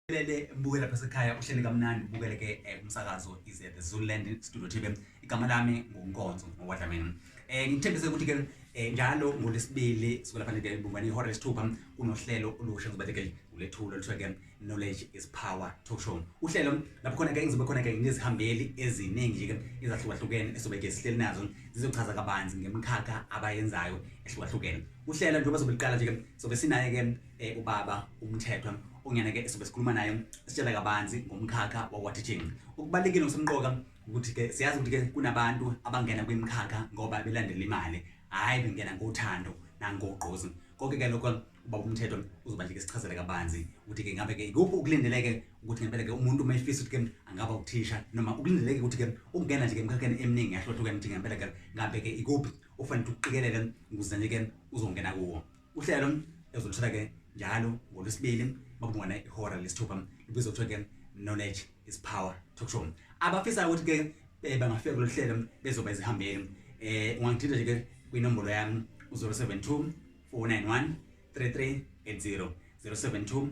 Lele mbukela phela ekhaya uhleli kamnandi ubukele ke umsakazo is the Zululand Studio TV. Igama lami nguNkonzo ngowadlamini. Ngithembise ukuthi ke njalo ngolesibili sukela phela ke bumbani ihora lesithupha kunohlelo olusha ngizobe ke ulethulo lithiwa ke Knowledge is Power Talk Show. Uhlelo lapho khona ke ngizobe khona ke ngizihambeli eziningi nje ke ezahlukahlukene esobe ke sihleli nazo zizochaza kabanzi ngemikhakha abayenzayo ehlukahlukene. Uhlelo njengoba sobe liqala nje ke sobe sinaye ke ubaba umthethwa ongena ke sobe sikhuluma naye sitshela kabanzi ngomkhakha wakwa-teaching. Ukubalekile ngosemqoka ukuthi ke siyazi ukuthi ke kunabantu abangena kwimikhakha ngoba belandela imali, hayi bengena ngothando nangogqozi. Konke ke lokho ubaba umthetho uzoba nje sichazela kabanzi ukuthi ke ngabe ke ikuphi ukulindeleke ukuthi ngempela ke umuntu mayifisa ukuthi ke angaba uthisha noma ukulindeleke ukuthi ke ukungena nje ke emkhakheni eminingi yahlukahlukene ukuthi ngempela ke ngabe ke ikuphi ofanele ukuqikelela ukuze nje ke uzongena kuwo. Uhlelo ezoluthola ke njalo ngolwesibili babungana ihora lesithupha libizwa kuthiwa ke Knowledge is Power Talk Show. Abafisa ukuthi ke bangafika kulolu hlelo bezoba izihambeli ungangithinta nje ke kwinombolo yami 072 491 3380 072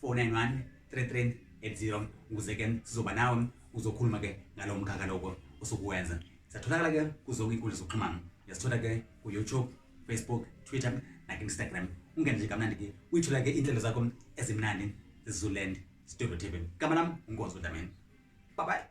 491 3380 ukuze ke sizoba nawe uzokhuluma ke ngalowo mkhakha lokho osukuwenza. Siyatholakala ke kuzonke inkundla zokuxhumana. Yasithola ke ku YouTube, Facebook, Twitter na Instagram. Ungene nje kamnandi ke uyithola ke inhlelo zakho ezimnandi zeZululand Studio TV. Gama lami uNkonzo Dlamini. Bye bye.